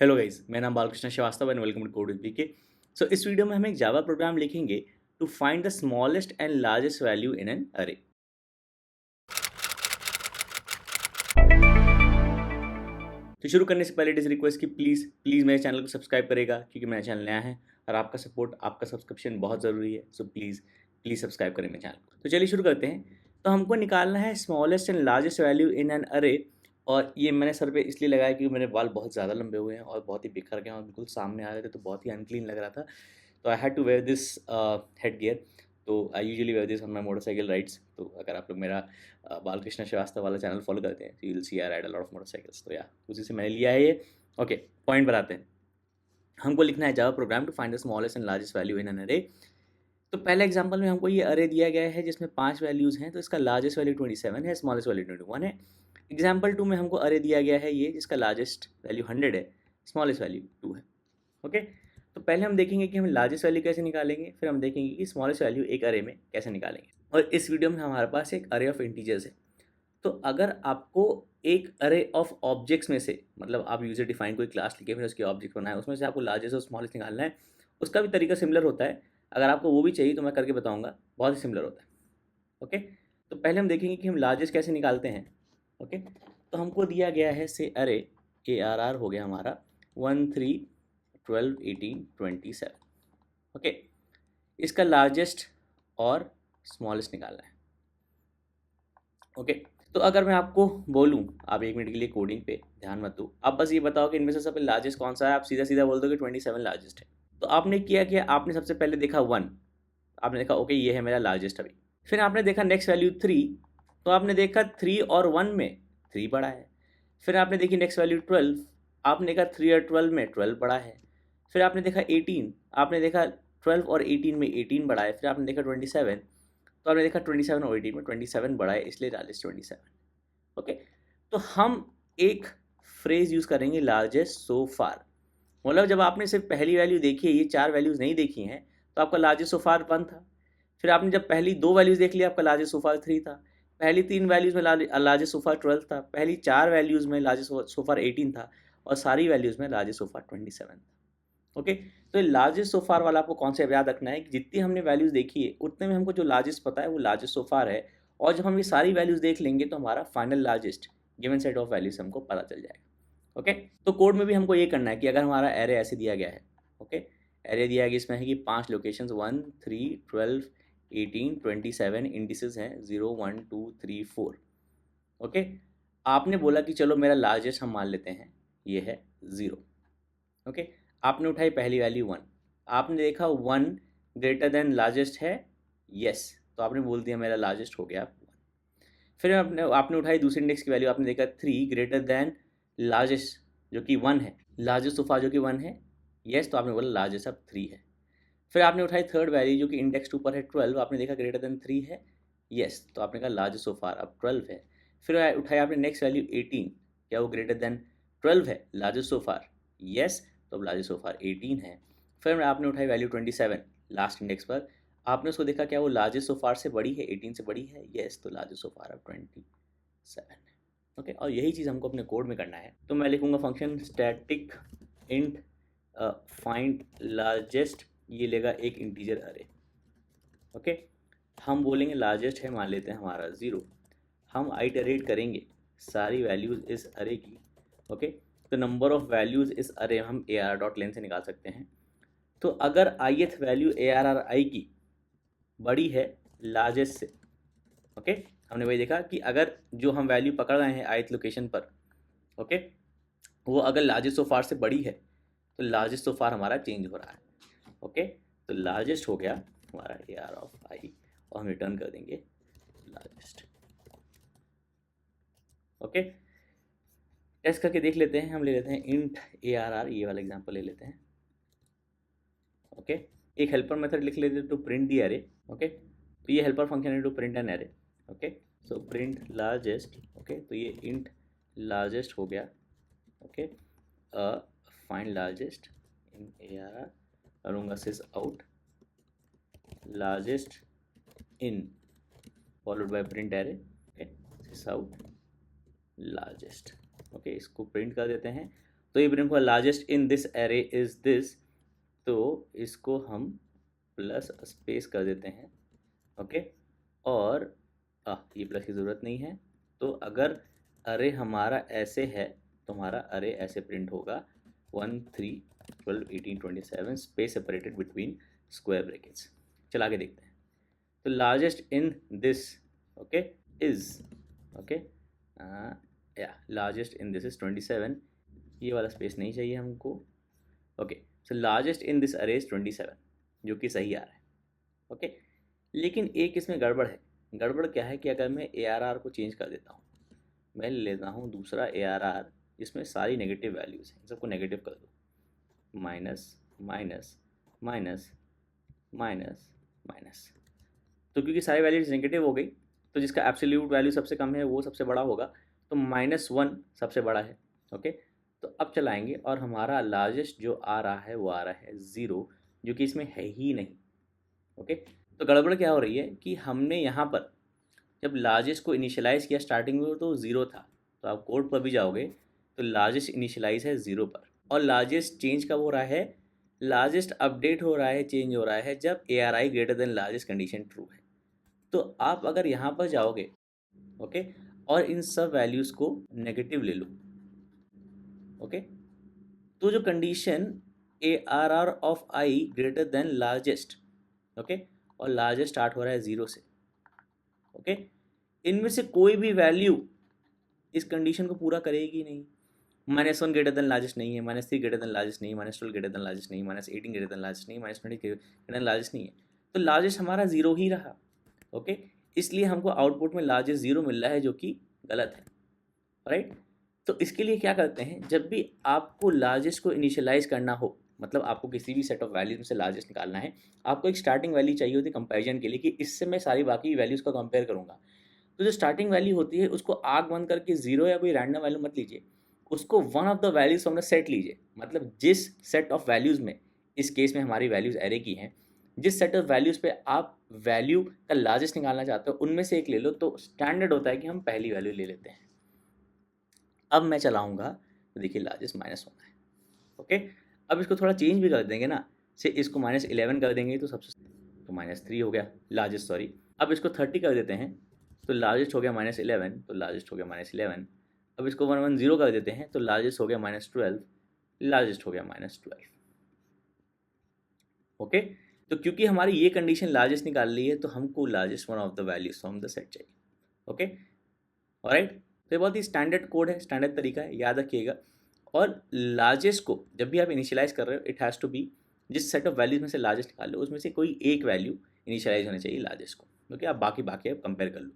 Hello guys, मेरा नाम Balkrishna Shrivastava and welcome to code with PK. So इस वीडियो में हम एक जावा प्रोग्राम लिखेंगे to find the smallest and largest value in an array. तो शुरू करने से पहले इट इज़ रिक्वेस्ट कि प्लीज़ प्लीज़ मेरे चैनल को सब्सक्राइब करेगा, क्योंकि मेरा चैनल नया है और आपका सपोर्ट, आपका सब्सक्रिप्शन बहुत ज़रूरी है। सो प्लीज़ प्लीज़ सब्सक्राइब करें मेरे चैनल को। तो चलिए शुरू करते हैं। तो हमको निकालना है smallest and largest value in an अरे। और ये मैंने सर पे इसलिए लगाया क्योंकि मेरे बाल बहुत ज़्यादा लंबे हुए हैं और बहुत ही बिखर गए हैं और बिल्कुल सामने आ रहे थे, तो बहुत ही अनक्लीन लग रहा था। तो I had to wear this headgear. तो I usually wear this on my motorcycle rides. तो अगर आप लोग मेरा बालकृष्ण श्रीवास्तव वाला चैनल फॉलो करते हैं तो you will see I ride a lot of motorcycles. तो या उसी से मैंने लिया है ये। ओके, पॉइंट बताते हैं। हमको लिखना है Java program to find the smallest and largest value in an array. तो पहले एग्जांपल में हमको ये अरे दिया गया है जिसमें 5 वैल्यूज़ हैं, तो इसका लार्जेस्ट वैल्यू 27 है, स्मॉलेस्ट वैल्यू 21 है। एग्जांपल 2 में हमको अरे दिया गया है ये जिसका लार्जेस्ट वैल्यू 100 है, स्मॉलेस्ट वैल्यू 2 है। ओके, तो पहले हम देखेंगे कि हम लार्जेस्ट वैल्यू कैसे निकालेंगे, फिर हम देखेंगे कि स्मॉलेस्ट वैल्यू एक अरे में कैसे निकालेंगे। और इस वीडियो में हमारे पास एक अरे ऑफ इंटीजर्स है। तो अगर आपको एक अरे ऑफ ऑब्जेक्ट्स में से, मतलब आप यूजर डिफाइन कोई क्लास लिखे फिर उसके ऑब्जेक्ट बनाए, उसमें से आपको लार्जेस्ट और स्मॉलेस्ट निकालना है, उसका भी तरीका सिमिलर होता है। अगर आपको वो भी चाहिए तो मैं करके बताऊंगा, बहुत ही सिमिलर होता है। ओके, तो पहले हम देखेंगे कि हम लार्जेस्ट कैसे निकालते हैं। ओके, तो हमको दिया गया है से अरे ARR हो गया हमारा 1 3 12 18 27। ओके, इसका लार्जेस्ट और स्मॉलेस्ट निकालना है। ओके, तो अगर मैं आपको बोलूं, आप 1 मिनट के लिए कोडिंग पे ध्यान मत दो, आप बस ये बताओ कि इनमें से सबसे लार्जेस्ट कौन सा है, आप सीधा सीधा बोल दो कि 27 लार्जेस्ट है। तो आपने किया कि आपने सबसे पहले देखा 1, आपने देखा ओके ये है मेरा लार्जेस्ट अभी। फिर आपने देखा नेक्स्ट वैल्यू 3, तो आपने देखा 3 और 1 में 3 बड़ा है। फिर आपने देखी नेक्स्ट वैल्यू 12, आपने देखा 3 और 12 में 12 बड़ा है। फिर आपने देखा 18, आपने देखा 12 और 18 में 18 बड़ा है। फिर आपने देखा 27, तो आपने देखा 27 और 18 में 27 बड़ा है, इसलिए लार्जेस्ट 27। ओके, तो हम एक फ्रेज यूज़ करेंगे लार्जेस्ट सो फार। मतलब जब आपने सिर्फ पहली वैल्यू देखी है, ये 4 वैल्यूज़ नहीं देखी हैं, तो आपका लार्जेस्ट सो फार 1 था। फिर आपने जब पहली 2 वैल्यूज़ देख लिया, आपका लार्जेस्ट सो फार 3 था। पहली 3 वैल्यूज़ में लार्जेस्ट सो फार 12 था। पहली 4 वैल्यूज़ में लार्जेस्ट सो फार 18 था। और सारी वैल्यूज़ में लार्जेस्ट सो फार 27 था। ओके, तो लार्जेस्ट सो फार वाला आपको कॉन्सेप्ट याद रखना है कि जितनी हमने वैल्यूज़ देखी है उतने में हमको जो लार्जेस्ट पता है वो लार्जेस्ट सो फार है। और जब हम ये सारी वैल्यूज़ देख लेंगे तो हमारा final largest given set of values हमको पता चल जाएगा। ओके, तो कोड में भी हमको ये करना है कि अगर हमारा एरे ऐसे दिया गया है, ओके, एरे दिया गया इसमें है कि 5 लोकेशंस 1 3 12 18 27 इंडिसेस हैं 0 1 2 3 4। ओके, आपने बोला कि चलो मेरा लार्जेस्ट हम मान लेते हैं ये है 0। ओके, आपने उठाई पहली वैल्यू 1, आपने देखा 1 ग्रेटर देन लार्जेस्ट है, यस, तो आपने बोल दिया मेरा लार्जेस्ट हो गया 1। फिर आपने आपने उठाई दूसरी इंडेक्स की वैल्यू, आपने देखा 3 ग्रेटर देन लार्जेस्ट जो कि 1 है, लार्जेस्ट सोफा जो कि 1 है, यस, तो आपने बोला लार्जेस्ट अब 3 है। फिर आपने उठाई थर्ड वैल्यू जो कि इंडेक्स 2 पर है 12, आपने देखा ग्रेटर देन 3 है, यस, तो आपने कहा लार्जेस्ट सोफा अब 12 है। फिर उठाई आपने नेक्स्ट वैल्यू 18, क्या वो ग्रेटर देन 12 है, लार्जेस्ट सोफा, यस, तो अब लार्जेस्ट सोफा 18 है। फिर आपने उठाई वैल्यू 27 लास्ट इंडेक्स पर, आपने उसको देखा क्या वो लार्जेस्ट सोफार से बड़ी है, 18 से बड़ी है, यस, तो लार्जेस्ट सोफार अब 27 है। ओके, और यही चीज़ हमको अपने कोड में करना है। तो मैं लिखूंगा function static int find largest, ये लेगा एक इंटीजर अरे। ओके, हम बोलेंगे लार्जेस्ट है, मान लेते हैं हमारा 0। हम आइटरेट करेंगे सारी वैल्यूज़ इस अरे की। ओके, तो नंबर ऑफ वैल्यूज़ इस अरे हम ARR डॉट लेन से निकाल सकते हैं। तो अगर ith वैल्यू ARR I की बड़ी है लार्जेस्ट से, ओके, हमने वही देखा कि अगर जो हम वैल्यू पकड़ रहे हैं ith लोकेशन पर, ओके, वो अगर लार्जेस्ट सो फार से बड़ी है तो लार्जेस्ट सो फार हमारा चेंज हो रहा है। ओके, तो लार्जेस्ट हो गया हमारा AR ऑफ I और हम रिटर्न कर देंगे लार्जेस्ट। ओके, टेस्ट करके देख लेते हैं। हम ले लेते हैं इंट ARR, ये वाला एग्जांपल ले लेते हैं। ओके, एक हेल्पर मेथड लिख लेते हैं to print the array. Okay, तो ये हेल्पर फंक्शन है to print an array. Okay, so print largest. Okay, तो ये इंट लार्जेस्ट हो गया। Okay, find largest in ARR, करूँगा sys out largest in followed by print array. Okay, sys out largest. Okay, इसको print कर देते हैं। तो ये प्रिंट हुआ largest in this array is this, तो इसको हम प्लस स्पेस कर देते हैं, ओके। और ये प्लस की ज़रूरत नहीं है। तो अगर अरे हमारा ऐसे है तो हमारा अरे ऐसे प्रिंट होगा 1 3 12 18 27 space separated between square brackets. चला के देखते हैं। तो largest in this, okay, is, okay, या लार्जेस्ट इन दिस इज 27, ये वाला स्पेस नहीं चाहिए हमको, okay. So largest in this अरे इज 27, जो कि सही आ रहा है, ओके। लेकिन एक इसमें गड़बड़ है। गड़बड़ क्या है कि अगर मैं ARR को चेंज कर देता हूँ, मैं लेता हूँ दूसरा ARR जिसमें सारी नेगेटिव वैल्यूज़ हैं, सबको नेगेटिव कर दो, minus minus minus minus minus, तो क्योंकि सारी वैल्यूज नेगेटिव हो गई तो जिसका एब्सोल्यूट वैल्यू सबसे कम है वो सबसे बड़ा होगा, तो -1 सबसे बड़ा है, ओके। तो अब चलाएंगे और हमारा लार्जेस्ट जो आ रहा है वो आ रहा है 0, जो कि इसमें है ही नहीं, ओके। तो गड़बड़ क्या हो रही है कि हमने यहाँ पर जब लार्जेस्ट को इनिशियलाइज़ किया स्टार्टिंग में तो 0 था, तो आप कोड पर भी जाओगे तो लार्जेस्ट इनिशियलाइज है 0 पर, और लार्जेस्ट चेंज कब हो रहा है, लार्जेस्ट अपडेट हो रहा है, चेंज हो रहा है जब ARI greater than largest condition true है। तो आप अगर यहाँ पर जाओगे, ओके, और इन सब वैल्यूज़ को नेगेटिव ले लो, ओके, तो जो condition ARR of I greater than largest, okay, और लार्जेस्ट स्टार्ट हो रहा है 0 से, ओके, इनमें से कोई भी वैल्यू इस कंडीशन को पूरा करेगी नहीं। -1 ग्रेटर देन लार्जेस्ट नहीं है, -3 ग्रेटर देन लार्जेस्ट नहीं है, -12 ग्रेटर देन लार्जेस्ट नहीं, -18 ग्रेटर देन लार्जेस्ट नहीं, -20 ग्रेटर देन लार्जेस्ट नहीं है, तो लार्जेस्ट हमारा 0 ही रहा, ओके। इसलिए हमको आउटपुट में लार्जेस्ट 0 मिल रहा है, जो कि गलत है, राइट। तो इसके लिए क्या करते हैं, जब भी आपको लार्जेस्ट को इनिशियलाइज करना हो, मतलब आपको किसी भी सेट ऑफ वैल्यूज में से लार्जेस्ट निकालना है, आपको एक स्टार्टिंग वैल्यू चाहिए होती है कंपैरिजन के लिए कि इससे मैं सारी बाकी वैल्यूज़ को कंपेयर करूँगा। तो जो स्टार्टिंग वैल्यू होती है उसको आग बंद करके 0 या कोई रैंडम वैल्यू मत लीजिए, उसको one of the values from the set लीजिए। मतलब जिस सेट ऑफ वैल्यूज़ में, इस केस में हमारी वैल्यूज़ एरे की हैं, जिस सेट ऑफ वैल्यूज़ पे आप वैल्यू का लार्जेस्ट निकालना चाहते हो उनमें से एक ले लो। तो स्टैंडर्ड होता है कि हम पहली वैल्यू ले लेते हैं। अब मैं चलाऊँगा तो देखिए लार्जेस्ट -1 है, ओके। अब इसको थोड़ा चेंज भी कर देंगे ना, से इसको -11 कर देंगे तो सबसे, तो -3 हो गया लार्जेस्ट, सॉरी। अब इसको 30 कर देते हैं तो लार्जेस्ट हो गया -11, तो लार्जेस्ट हो गया -11। अब इसको 110 कर देते हैं तो लार्जेस्ट हो गया -12, लार्जेस्ट हो गया -12, ओके। तो क्योंकि हमारी ये कंडीशन लार्जेस्ट निकाल ली है तो हमको largest one of the values from the set चाहिए, ओके, ऑलराइट। तो ये बहुत ही स्टैंडर्ड कोड है, स्टैंडर्ड तरीका है, याद रखिएगा। और लार्जेस्ट को जब भी आप इनिशियलाइज कर रहे हो, इट हैज़ टू बी, जिस सेट ऑफ वैल्यूज में से लार्जेस्ट निकाल लो उसमें से कोई एक वैल्यू इनिशियलाइज होनी चाहिए लार्जेस्ट को, क्योंकि आप बाकी बाकी आप कंपेयर कर लो।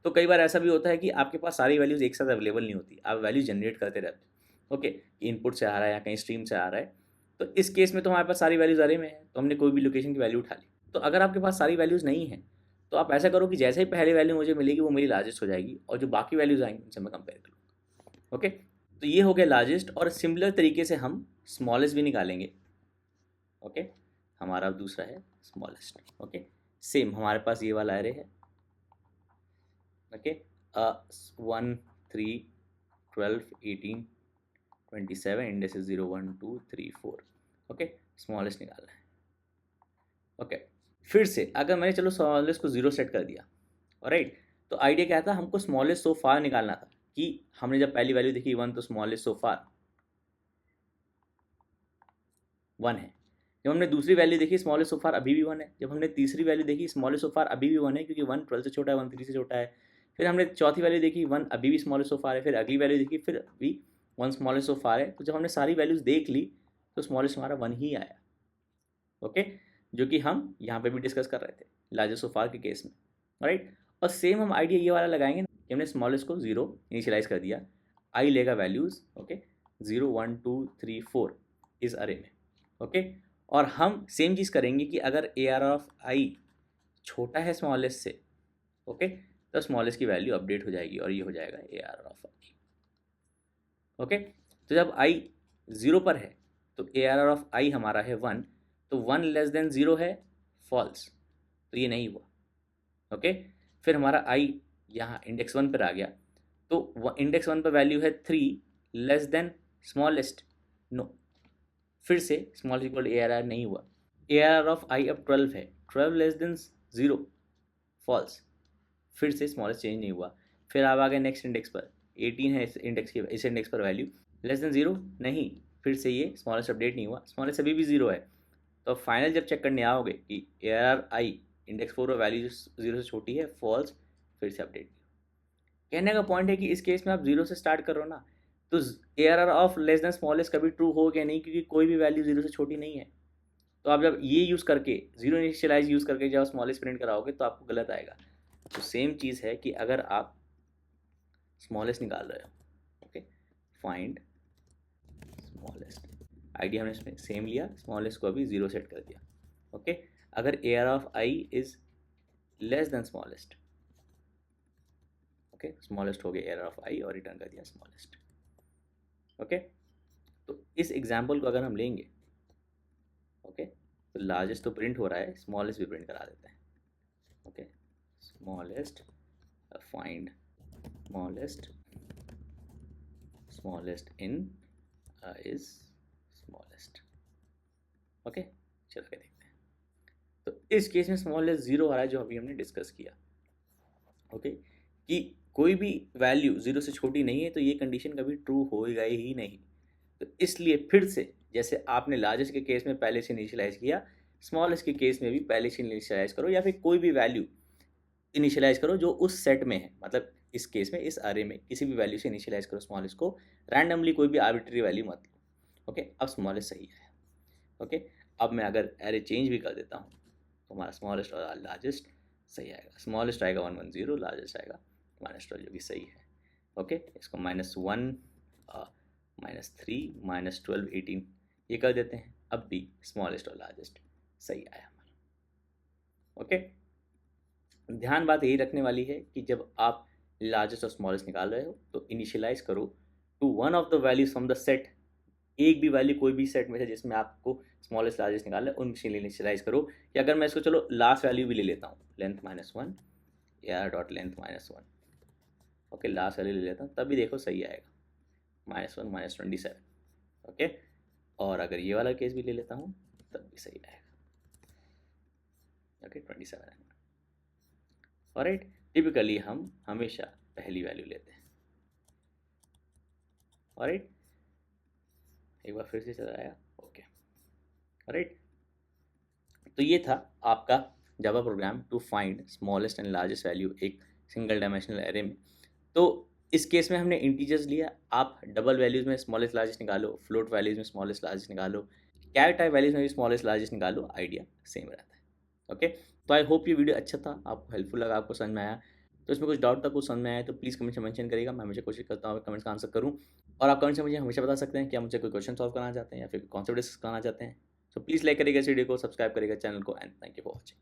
तो कई बार ऐसा भी होता है कि आपके पास सारी वैल्यूज़ एक साथ अवेलेबल नहीं होती, आप वैल्यू जनरेट करते रहते हो, ओके, इनपुट से आ रहा है या कहीं स्ट्रीम से आ रहा है। तो इस केस में तो हमारे पास सारी वैल्यूज़ अरे में है, तो हमने कोई भी लोकेशन की वैल्यू उठा ली। तो अगर आपके पास सारी वैल्यूज़ नहीं है तो आप ऐसा करो कि जैसे ही पहली वैल्यू मुझे मिलेगी वो मेरी लार्जेस्ट हो जाएगी, और जो बाकी वैल्यूज़ आएंगी उनसे मैं कंपेयर करूँगा, ओके। तो ये हो गया लार्जेस्ट। और सिमिलर तरीके से हम स्मॉलेस्ट भी निकालेंगे, ओके। हमारा अब दूसरा है स्मॉलेस्ट, ओके। सेम हमारे पास ये वाला एरे है, ओके, 1 3 12 18 27, इंडेक्स 0 1 2 3 4, ओके। स्मॉलेस्ट निकालना है, ओके। फिर से अगर मैंने चलो स्मॉलेस्ट को 0 सेट कर दिया, ऑलराइट, तो आइडिया क्या था, हमको स्मॉलेस्ट सो फार निकालना था कि हमने जब पहली वैल्यू देखी 1 तो स्मॉलेस्ट सो फार 1 है। जब हमने दूसरी वैल्यू देखी स्मॉलेस्ट सो फार अभी भी 1 है। जब हमने तीसरी वैल्यू देखी स्मॉलेस्ट सो फार अभी भी 1 है, क्योंकि 1 12 से छोटा है, 1 3 से छोटा है। फिर हमने चौथी वैल्यू देखी 1 अभी भी स्मॉलेस्ट सो फार है। फिर अगली वैल्यू देखी फिर अभी 1 स्मॉलेस्ट सो फार है। तो जब हमने सारी वैल्यूज़ देख ली तो स्मॉलेस्ट हमारा 1 ही आया, ओके, जो कि हम यहाँ पे भी डिस्कस कर रहे थे लार्जेस्ट सो फार के केस में, राइट। और सेम हम आइडिया ये वाला लगाएंगे कि हमने स्मॉलेस्ट को 0 इनिशियलाइज कर दिया, आई लेगा वैल्यूज़, ओके, 0 1 2 3 4 इस अरे में, ओके। और हम सेम चीज़ करेंगे कि अगर AR ऑफ आई छोटा है स्मॉलेस्ट से, ओके, तो स्मॉलेस्ट की वैल्यू अपडेट हो जाएगी और ये हो जाएगा AR ऑफ आई, ओके। तो जब आई 0 पर है तो AR ऑफ आई हमारा है 1, तो 1 लेस देन 0 है फॉल्स, तो ये नहीं हुआ, ओके। फिर हमारा आई यहाँ इंडेक्स 1 पर आ गया, तो इंडेक्स 1 पर वैल्यू है 3 लेस देन स्मॉलेस्ट, नो, फिर से small equal A R R नहीं हुआ। A R R of I अब 12 है, 12 लेस देन 0, फॉल्स, फिर से स्मॉलेस्ट चेंज नहीं हुआ। फिर आप आ गए नेक्स्ट इंडेक्स पर, 18 है इस इंडेक्स पर वैल्यू, लेस देन 0 नहीं, फिर से ये स्मॉलेस्ट अपडेट नहीं हुआ, स्मॉलेस्ट अभी भी 0 है। तो फाइनल जब चेक करने आओगे कि ए आर आर आई इंडेक्स 4 और वैल्यू 0 से छोटी है, फॉल्स, फिर से अपडेट। कहने का पॉइंट है कि इस केस में आप 0 से स्टार्ट करो ना, तो A R R of less than smallest कभी ट्रू हो क्या नहीं, क्योंकि कोई भी वैल्यू 0 से छोटी नहीं है। तो आप जब ये यूज़ करके जीरो इनिशियलाइज यूज़ करके जब स्मॉलेस्ट प्रिंट कराओगे तो आपको गलत आएगा। तो सेम चीज़ है कि अगर आप स्मॉलेस्ट निकाल रहे हो, ओके, फाइंड स्मॉलेस्ट, आइडिया हमने इसमें सेम लिया, स्मॉलेस्ट को अभी 0 सेट कर दिया, ओके। अगर A R of I is less than smallest, okay, smallest हो गया ए आर ऑफ आई और रिटर्न कर दिया स्मॉलेस्ट, ओके। तो इस एग्जाम्पल को अगर हम लेंगे, ओके, तो लार्जेस्ट तो प्रिंट हो रहा है, स्मॉलेस्ट भी प्रिंट करा देते हैं, okay. Smallest, find smallest in is smallest, okay. चलो के देखते हैं। तो इस केस में स्मॉलेस्ट 0 आ रहा है, जो अभी हमने डिस्कस किया, ओके, कि कोई भी वैल्यू 0 से छोटी नहीं है, तो ये कंडीशन कभी ट्रू होएगा ही नहीं। तो इसलिए फिर से जैसे आपने लार्जेस्ट के केस में पहले से इनिशियलाइज किया, स्मॉलेस्ट के केस में भी पहले से इनिशियलाइज करो, या फिर कोई भी वैल्यू इनिशियलाइज करो जो उस सेट में है, मतलब इस केस में इस अरे में किसी भी वैल्यू से इनिशियलाइज करो स्मॉलेस्ट को, रैंडमली कोई भी आर्बिट्री वैल्यू मत लो, ओके। अब स्मॉलेस्ट सही है, ओके। अब मैं अगर एरे चेंज भी कर देता हूँ तो हमारा स्मॉलेस्ट और लार्जेस्ट सही आएगा, स्मॉलेस्ट आएगा 110, लार्जेस्ट आएगा -12, जो कि सही है, ओके। इसको -1 -3 -12 18 ये कर देते हैं, अब भी स्मॉलेस्ट और लार्जेस्ट सही आया हमारा, ओके। ध्यान बात यही रखने वाली है कि जब आप लार्जेस्ट और स्मॉलेस्ट निकाल रहे हो तो इनिशियलाइज करो to one of the values from the set, एक भी वैल्यू कोई भी सेट में से जिसमें आपको स्मॉलेस्ट लार्जेस्ट निकालना है उनसे इनिशियलाइज करो। कि अगर मैं इसको चलो लास्ट वैल्यू भी ले लेता हूँ, लेंथ -1 यार dot length -1, okay, last value ले लेता हूँ, तब भी देखो सही आएगा -1 -27, ओके। और अगर ये वाला केस भी ले लेता हूँ तब भी सही आएगा, ओके, 27 आएगा। ऑलराइट, टिपिकली हम हमेशा पहली वैल्यू लेते हैं, ऑलराइट। एक बार फिर से चला आया, ओके, ऑलराइट। तो ये था आपका Java program to find smallest and largest value एक सिंगल डायमेंशनल एरे में। तो इस केस में हमने इंटीजर्स लिया, आप डबल वैल्यूज़ में स्मॉलेस्ट लार्जेस्ट निकालो, फ्लोट वैल्यूज़ में स्मॉलेस्ट लार्जेस्ट निकालो, कैर टाइप वैल्यूज़ में भी स्मॉलेस्ट लार्जेस्ट निकालो, आइडिया सेम रहता है, ओके। तो आई होप ये वीडियो अच्छा था, आपको हेल्पफुल लगा, आपको समझ में आया। तो इसमें कुछ डाउट था, कुछ समझ में आया तो प्लीज़ कमेंट से मेंशन करिएगा, मैं हमेशा कोशिश करता हूँ कमेंट्स का आंसर करूँ। और आप कमेंट से मुझे हमेशा बता सकते हैं कि आप मुझे कोई क्वेश्चन सॉल्व करना चाहते हैं या फिर कॉन्सेप्ट डिस्कस करना चाहते हैं। सो प्लीज़ लाइक करिएगा इस वीडियो को, सब्सक्राइब करिएगा चैनल को, and thank you for watching.